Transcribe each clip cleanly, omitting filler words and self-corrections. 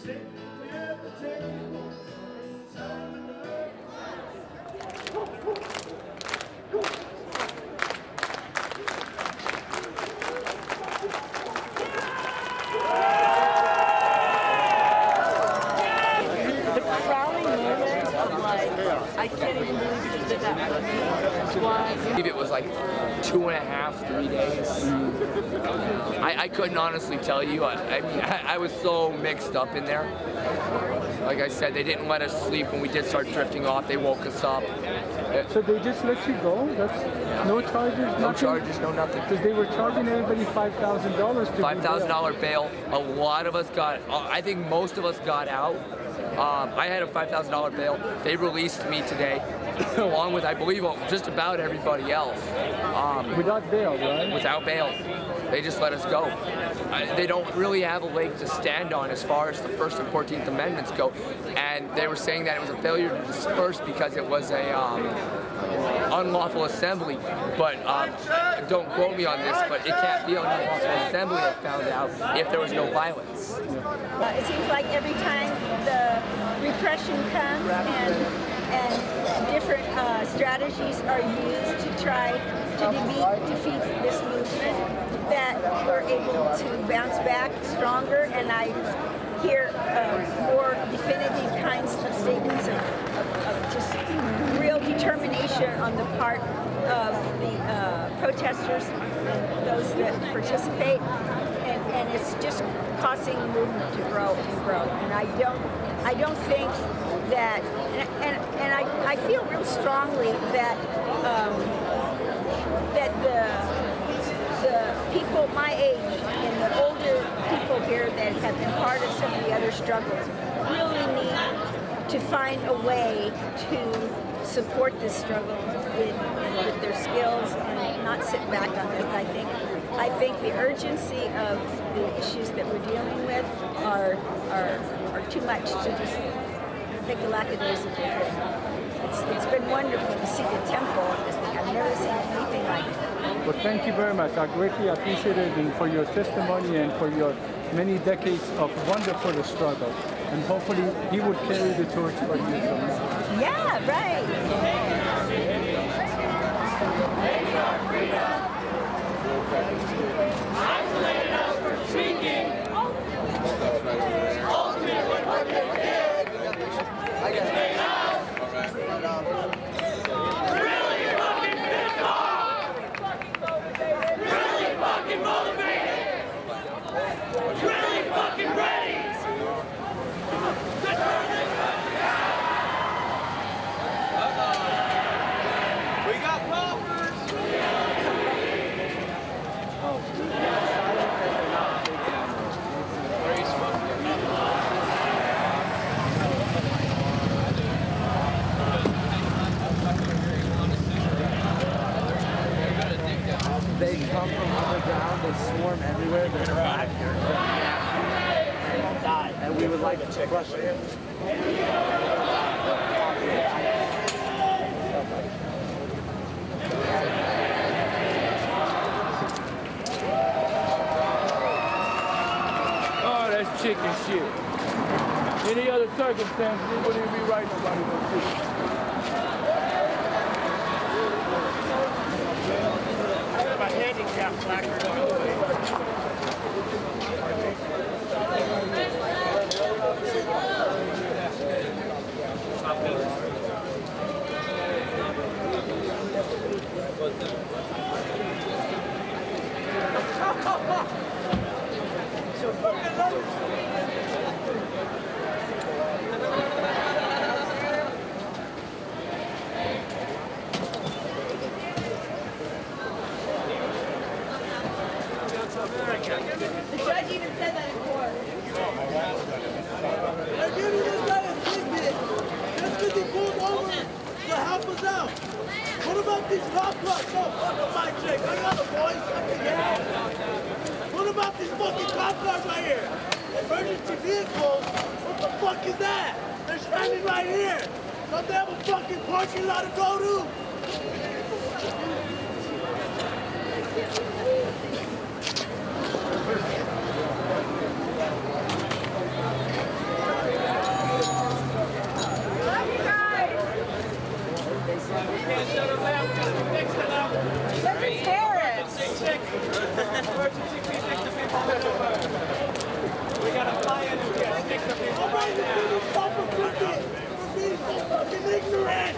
I can't even believe you did that for me. I believe it was like 2.5, 3 days. I couldn't honestly tell you. I mean, I was so mixed up in there. Like I said, they didn't let us sleep when we did start drifting off. They woke us up. So they just let you go? That's no charges? No nothing? charges, no nothing. Because they were charging everybody $5,000 to $5,000 bail. A lot of us got, I think most of us got out. I had a $5,000 bail. They released me today, along with, I believe, just about everybody else. Without bail, right? Without bail. They just let us go. They don't really have a leg to stand on as far as the First and 14th Amendments go. And they were saying that it was a failure to disperse because it was a unlawful assembly. But don't quote me on this, but it can't be an unlawful assembly, I found out, if there was no violence. It seems like every time the repression comes and different strategies are used to try to defeat this movement, that we're able to bounce back stronger, and I hear more definitive kinds of statements of just real determination on the part of the protesters and those that participate, and it's just causing the movement to grow and grow. And I don't think that, and I feel real strongly that that the people my age and the older people here that have been part of some of the other struggles really need to find a way to support this struggle with their skills and not sit back on this. I think the urgency of the issues that we're dealing with are too much to just take a lackadaisical thing. It's been wonderful to see the tempo of this thing. I've never seen anything like it. Well, thank you very much. I greatly appreciate it, and for your testimony and for your many decades of wonderful struggle. And hopefully he would carry the torch for you. Yeah, right. They come from underground, they swarm everywhere, they're black, and we would like to crush it. Oh, that's chicken shit. Any other circumstance, we wouldn't be right nobody no shit. My handicap placard on the way. The judge even said that in court. I gave you this guy a ticket just because he pulled over to help us out. What about these cop cars? No, fuck up my chick. I got the boys. Yeah. What about these fucking cop cars right here? Emergency vehicles? What the fuck is that? They're standing right here. Don't they have a fucking parking lot to go to? ready to see these fucking crooked for being so fucking ignorant.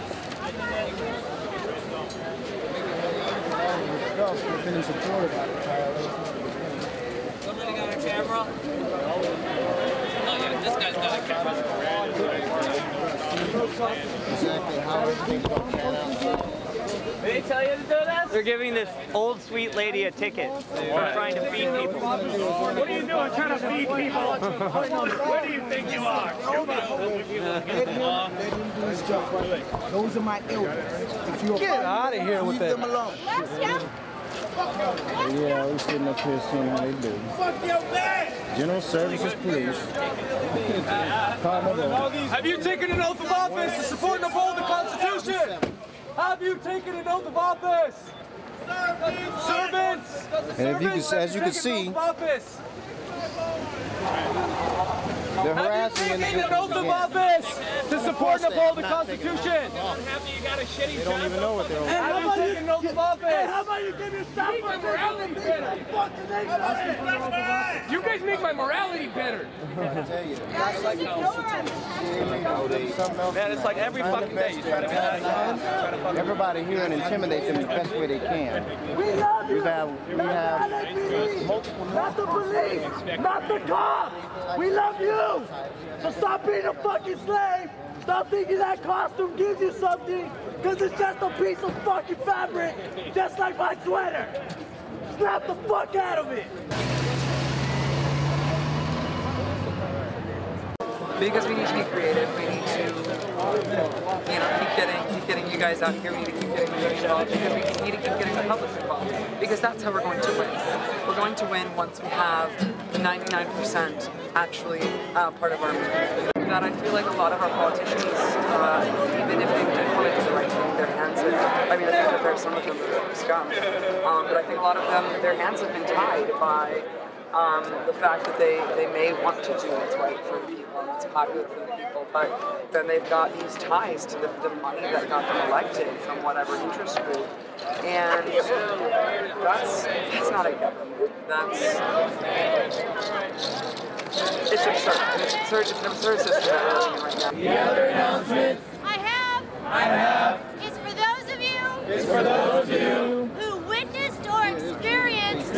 We've been in support about it, Tyler. Somebody got a camera? Oh yeah, this guy's got a camera. Exactly how everything's going to pan out. Did they tell you to do this? They're giving this old sweet lady a ticket for trying to feed people. What are you doing trying to feed people? What do you think you are? Those are my elders. If you're Get out of here with that. them alone. Yeah, we're sitting up here seeing how they do. Fuck your man. General Services Police. Have you taken an oath of office to support and uphold the Constitution? Have you taken an oath of office? Servants! And if you can, as you can see, they're harassing Have you taken an oath of office to support and uphold the Constitution? They don't even know what they're on. Have you taken an oath of office? Hey, how about you give me a stop for morality better? Fucking ignorant. You guys make my morality better. Man, it's like every fucking day you try to be everybody here and intimidate them the best way they can. We love you. We have multiple. Not the police, not the cops. We love you. So stop being a fucking slave. Stop thinking that costume gives you something, because it's just a piece of fucking fabric, just like my sweater. Snap the fuck out of it. Because we need to be creative. We need to, keep getting you guys out here. We need to keep getting you involved. Because we need to keep getting the public involved. Because that's how we're going to win. We're going to win once we have 99% actually part of our movement. That I feel like a lot of our politicians, even if they did want to do the right thing, their hands have, I think that there are some of them that are scum, but I think a lot of them, their hands have been tied by the fact that they may want to do what's right for the people and what's popular for the people, but then they've got these ties to the money that got them elected from whatever interest group, and that's not a government. It's absurd. It's an absurd system that we're living in right now. The other announcement I have is for those of you who witnessed or experienced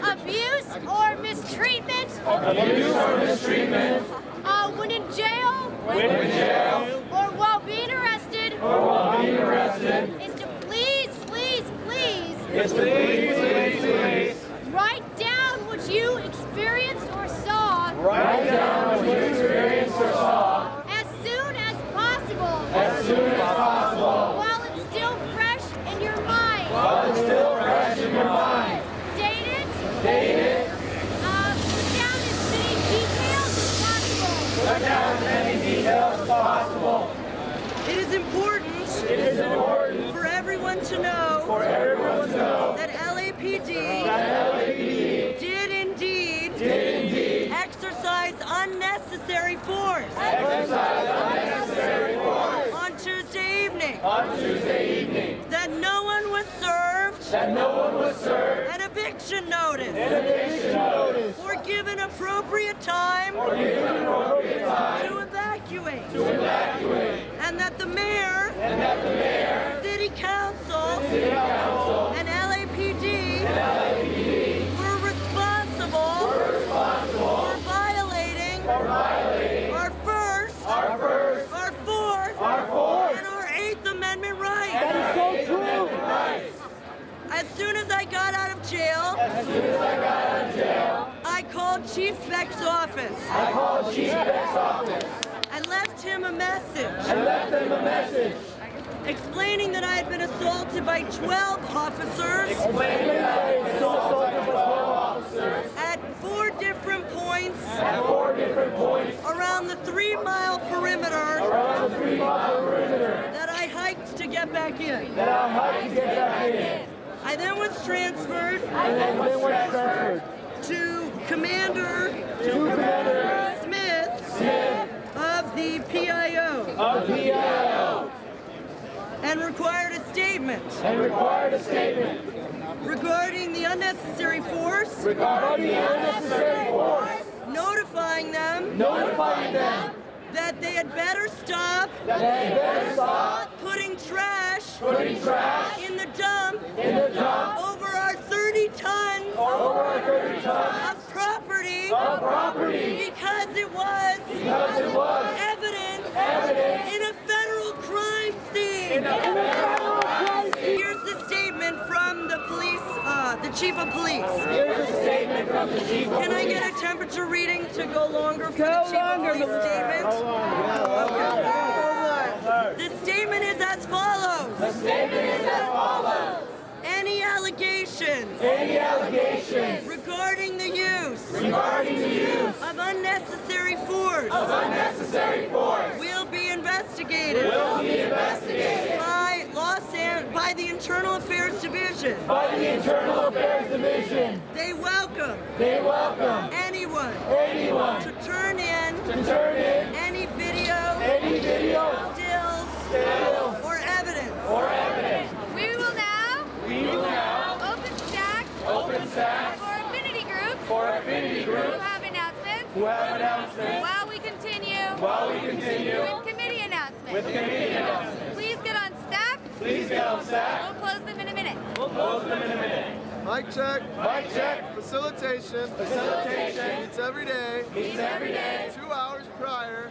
abuse or mistreatment when in jail or while being arrested is to please write down what you experienced or saw as soon as possible while it's still fresh in your mind. Date it. Put down as many details as possible. It is important for everyone to know that LAPD did indeed exercise unnecessary force on Tuesday evening. That no one was served an eviction notice or given appropriate time to evacuate. And that the mayor, city council, and LAPD were responsible for violating our First, our Fourth, and our Eighth Amendment rights. That is so true. As soon as I got out of jail, I called Chief Beck's office. I left him a message. Explaining that I had been assaulted by 12 officers. At four different points. Around the 3-mile perimeter. That I hiked to get back in. I then was transferred. To Commander Smith of the PIO. And required a statement. Regarding the unnecessary force. Notified notifying them that they had better stop putting trash in the dump over our 30 tons of property because it was evidence in a federal crime scene. Here's the statement from the police, the chief of police. Can I get a temperature reading to go longer for the chief of police statement? The statement is as follows. Any allegations regarding the use of unnecessary force will be investigated by the Internal Affairs Division. They welcome anyone to turn in any video, stills, or evidence. We will now open stack for affinity groups who have announcements while we continue with committee announcements. Please get on stack. We'll close them in a minute. Mic check. Facilitation. Meets every day. 2 hours prior.